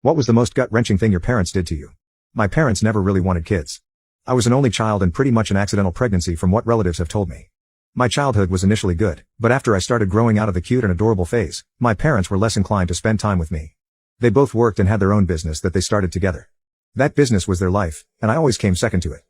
What was the most gut-wrenching thing your parents did to you? My parents never really wanted kids. I was an only child and pretty much an accidental pregnancy from what relatives have told me. My childhood was initially good, but after I started growing out of the cute and adorable phase, my parents were less inclined to spend time with me. They both worked and had their own business that they started together. That business was their life, and I always came second to it.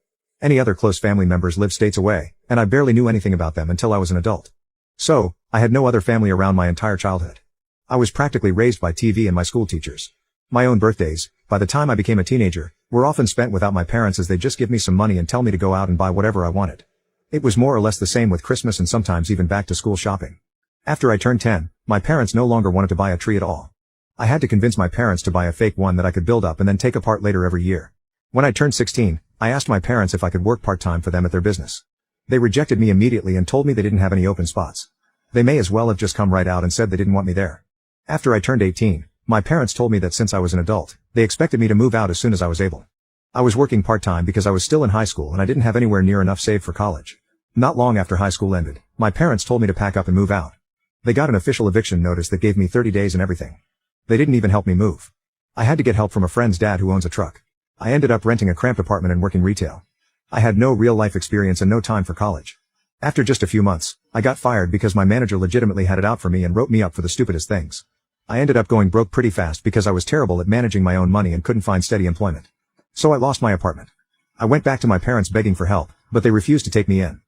Any other close family members lived states away, and I barely knew anything about them until I was an adult. So, I had no other family around my entire childhood. I was practically raised by TV and my school teachers. My own birthdays, by the time I became a teenager, were often spent without my parents as they just give me some money and tell me to go out and buy whatever I wanted. It was more or less the same with Christmas and sometimes even back to school shopping. After I turned 10, my parents no longer wanted to buy a tree at all. I had to convince my parents to buy a fake one that I could build up and then take apart later every year. When I turned 16, I asked my parents if I could work part-time for them at their business. They rejected me immediately and told me they didn't have any open spots. They may as well have just come right out and said they didn't want me there. After I turned 18, my parents told me that since I was an adult, they expected me to move out as soon as I was able. I was working part-time because I was still in high school and I didn't have anywhere near enough saved for college. Not long after high school ended, my parents told me to pack up and move out. They got an official eviction notice that gave me 30 days and everything. They didn't even help me move. I had to get help from a friend's dad who owns a truck. I ended up renting a cramped apartment and working retail. I had no real-life experience and no time for college. After just a few months, I got fired because my manager legitimately had it out for me and wrote me up for the stupidest things. I ended up going broke pretty fast because I was terrible at managing my own money and couldn't find steady employment. So I lost my apartment. I went back to my parents begging for help, but they refused to take me in.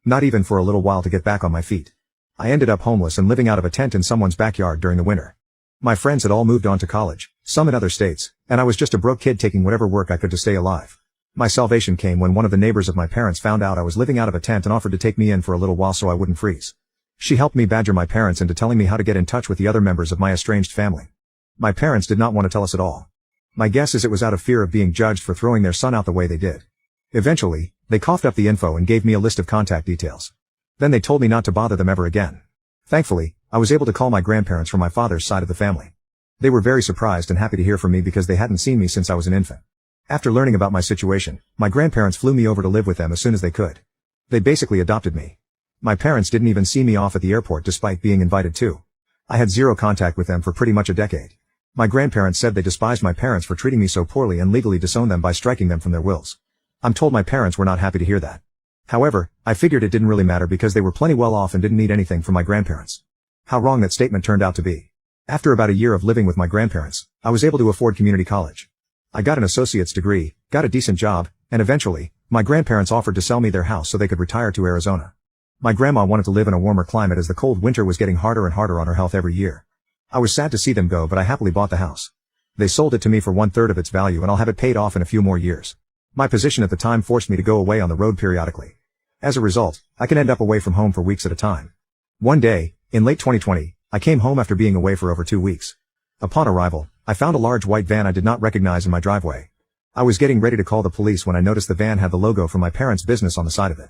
Not even for a little while to get back on my feet. I ended up homeless and living out of a tent in someone's backyard during the winter. My friends had all moved on to college, some in other states, and I was just a broke kid taking whatever work I could to stay alive. My salvation came when one of the neighbors of my parents found out I was living out of a tent and offered to take me in for a little while so I wouldn't freeze. She helped me badger my parents into telling me how to get in touch with the other members of my estranged family. My parents did not want to tell us at all. My guess is it was out of fear of being judged for throwing their son out the way they did. Eventually, they coughed up the info and gave me a list of contact details. Then they told me not to bother them ever again. Thankfully, I was able to call my grandparents from my father's side of the family. They were very surprised and happy to hear from me because they hadn't seen me since I was an infant. After learning about my situation, my grandparents flew me over to live with them as soon as they could. They basically adopted me. My parents didn't even see me off at the airport despite being invited to. I had zero contact with them for pretty much a decade. My grandparents said they despised my parents for treating me so poorly and legally disowned them by striking them from their wills. I'm told my parents were not happy to hear that. However, I figured it didn't really matter because they were plenty well off and didn't need anything from my grandparents. How wrong that statement turned out to be. After about a year of living with my grandparents, I was able to afford community college. I got an associate's degree, got a decent job, and eventually, my grandparents offered to sell me their house so they could retire to Arizona. My grandma wanted to live in a warmer climate as the cold winter was getting harder and harder on her health every year. I was sad to see them go, but I happily bought the house. They sold it to me for 1/3 of its value and I'll have it paid off in a few more years. My position at the time forced me to go away on the road periodically. As a result, I can end up away from home for weeks at a time. One day, in late 2020, I came home after being away for over 2 weeks. Upon arrival, I found a large white van I did not recognize in my driveway. I was getting ready to call the police when I noticed the van had the logo from my parents' business on the side of it.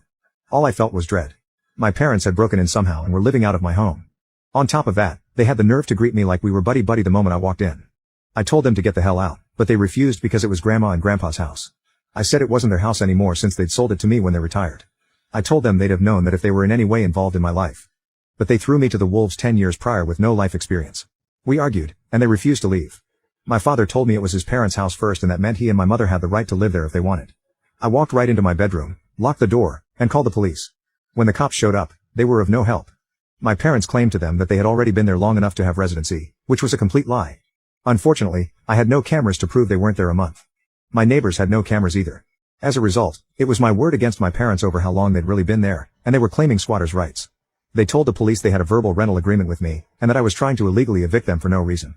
All I felt was dread. My parents had broken in somehow and were living out of my home. On top of that, they had the nerve to greet me like we were buddy-buddy the moment I walked in. I told them to get the hell out, but they refused because it was Grandma and Grandpa's house. I said it wasn't their house anymore since they'd sold it to me when they retired. I told them they'd have known that if they were in any way involved in my life. But they threw me to the wolves 10 years prior with no life experience. We argued, and they refused to leave. My father told me it was his parents' house first and that meant he and my mother had the right to live there if they wanted. I walked right into my bedroom, locked the door, and called the police. When the cops showed up, they were of no help. My parents claimed to them that they had already been there long enough to have residency, which was a complete lie. Unfortunately, I had no cameras to prove they weren't there a month. My neighbors had no cameras either. As a result, it was my word against my parents over how long they'd really been there, and they were claiming squatters' rights. They told the police they had a verbal rental agreement with me, and that I was trying to illegally evict them for no reason.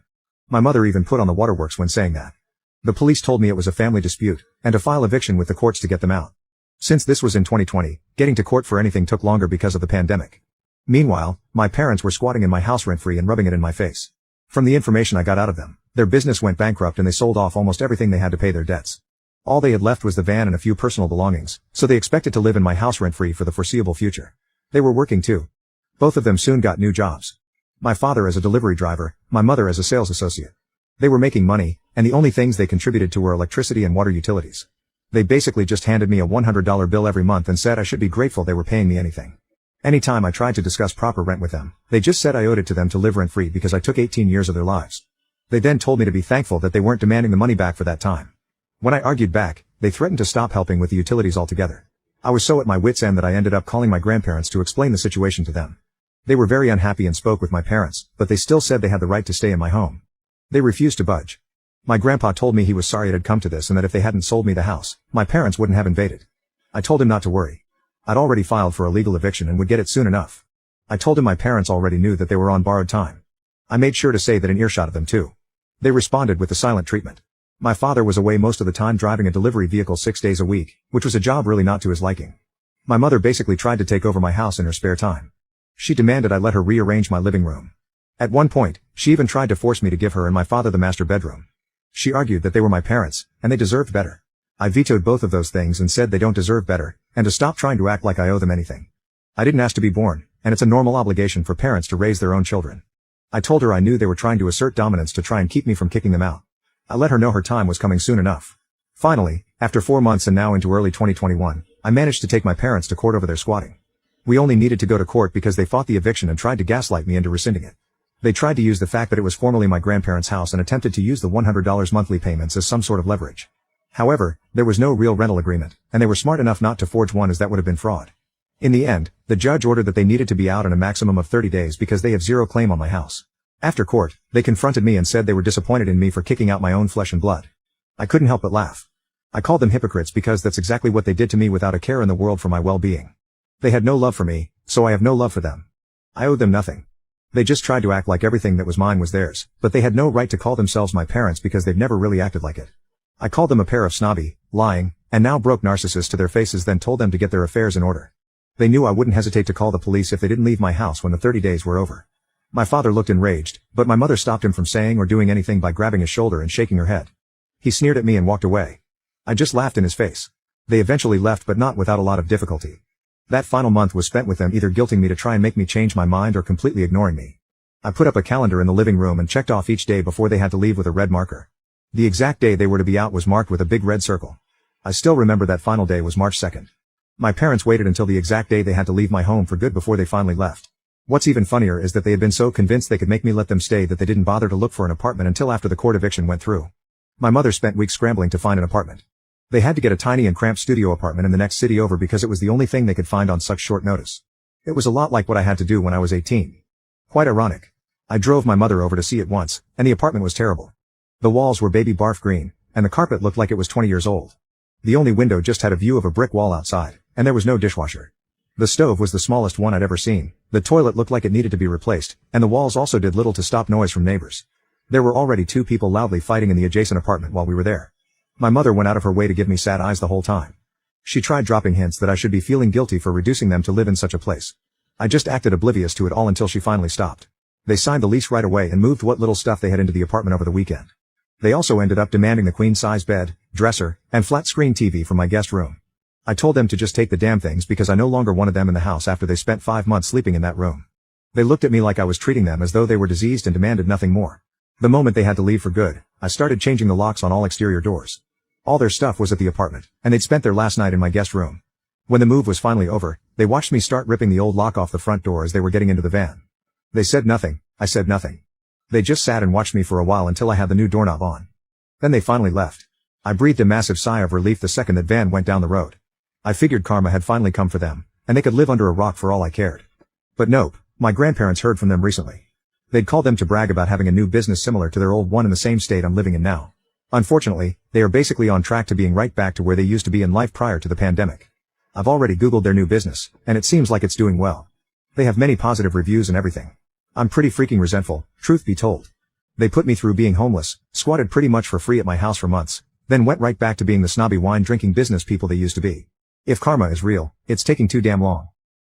My mother even put on the waterworks when saying that. The police told me it was a family dispute, and to file eviction with the courts to get them out. Since this was in 2020, getting to court for anything took longer because of the pandemic. Meanwhile, my parents were squatting in my house rent-free and rubbing it in my face. From the information I got out of them, their business went bankrupt and they sold off almost everything they had to pay their debts. All they had left was the van and a few personal belongings, so they expected to live in my house rent-free for the foreseeable future. They were working too. Both of them soon got new jobs. My father as a delivery driver, my mother as a sales associate. They were making money, and the only things they contributed to were electricity and water utilities. They basically just handed me a $100 bill every month and said I should be grateful they were paying me anything. Anytime I tried to discuss proper rent with them, they just said I owed it to them to live rent-free because I took 18 years of their lives. They then told me to be thankful that they weren't demanding the money back for that time. When I argued back, they threatened to stop helping with the utilities altogether. I was so at my wit's end that I ended up calling my grandparents to explain the situation to them. They were very unhappy and spoke with my parents, but they still said they had the right to stay in my home. They refused to budge. My grandpa told me he was sorry it had come to this and that if they hadn't sold me the house, my parents wouldn't have invaded. I told him not to worry. I'd already filed for a legal eviction and would get it soon enough. I told him my parents already knew that they were on borrowed time. I made sure to say that in earshot of them too. They responded with the silent treatment. My father was away most of the time driving a delivery vehicle 6 days a week, which was a job really not to his liking. My mother basically tried to take over my house in her spare time. She demanded I let her rearrange my living room. At one point, she even tried to force me to give her and my father the master bedroom. She argued that they were my parents, and they deserved better. I vetoed both of those things and said they don't deserve better, and to stop trying to act like I owe them anything. I didn't ask to be born, and it's a normal obligation for parents to raise their own children. I told her I knew they were trying to assert dominance to try and keep me from kicking them out. I let her know her time was coming soon enough. Finally, after 4 months and now into early 2021, I managed to take my parents to court over their squatting. We only needed to go to court because they fought the eviction and tried to gaslight me into rescinding it. They tried to use the fact that it was formerly my grandparents' house and attempted to use the $100 monthly payments as some sort of leverage. However, there was no real rental agreement, and they were smart enough not to forge one as that would have been fraud. In the end, the judge ordered that they needed to be out in a maximum of 30 days because they have zero claim on my house. After court, they confronted me and said they were disappointed in me for kicking out my own flesh and blood. I couldn't help but laugh. I called them hypocrites because that's exactly what they did to me without a care in the world for my well-being. They had no love for me, so I have no love for them. I owed them nothing. They just tried to act like everything that was mine was theirs, but they had no right to call themselves my parents because they've never really acted like it. I called them a pair of snobby, lying, and now broke narcissists to their faces, then told them to get their affairs in order. They knew I wouldn't hesitate to call the police if they didn't leave my house when the 30 days were over. My father looked enraged, but my mother stopped him from saying or doing anything by grabbing his shoulder and shaking her head. He sneered at me and walked away. I just laughed in his face. They eventually left, but not without a lot of difficulty. That final month was spent with them either guilting me to try and make me change my mind or completely ignoring me. I put up a calendar in the living room and checked off each day before they had to leave with a red marker. The exact day they were to be out was marked with a big red circle. I still remember that final day was March 2nd. My parents waited until the exact day they had to leave my home for good before they finally left. What's even funnier is that they had been so convinced they could make me let them stay that they didn't bother to look for an apartment until after the court eviction went through. My mother spent weeks scrambling to find an apartment. They had to get a tiny and cramped studio apartment in the next city over because it was the only thing they could find on such short notice. It was a lot like what I had to do when I was 18. Quite ironic. I drove my mother over to see it once, and the apartment was terrible. The walls were baby barf green, and the carpet looked like it was 20 years old. The only window just had a view of a brick wall outside, and there was no dishwasher. The stove was the smallest one I'd ever seen, the toilet looked like it needed to be replaced, and the walls also did little to stop noise from neighbors. There were already 2 people loudly fighting in the adjacent apartment while we were there. My mother went out of her way to give me sad eyes the whole time. She tried dropping hints that I should be feeling guilty for reducing them to live in such a place. I just acted oblivious to it all until she finally stopped. They signed the lease right away and moved what little stuff they had into the apartment over the weekend. They also ended up demanding the queen-size bed, dresser, and flat-screen TV from my guest room. I told them to just take the damn things because I no longer wanted them in the house after they spent 5 months sleeping in that room. They looked at me like I was treating them as though they were diseased and demanded nothing more. The moment they had to leave for good, I started changing the locks on all exterior doors. All their stuff was at the apartment, and they'd spent their last night in my guest room. When the move was finally over, they watched me start ripping the old lock off the front door as they were getting into the van. They said nothing, I said nothing. They just sat and watched me for a while until I had the new doorknob on. Then they finally left. I breathed a massive sigh of relief the second that van went down the road. I figured karma had finally come for them, and they could live under a rock for all I cared. But nope, my grandparents heard from them recently. They'd called them to brag about having a new business similar to their old one in the same state I'm living in now. Unfortunately, they are basically on track to being right back to where they used to be in life prior to the pandemic. I've already Googled their new business, and it seems like it's doing well. They have many positive reviews and everything. I'm pretty freaking resentful, truth be told. They put me through being homeless, squatted pretty much for free at my house for months, then went right back to being the snobby wine-drinking business people they used to be. If karma is real, it's taking too damn long.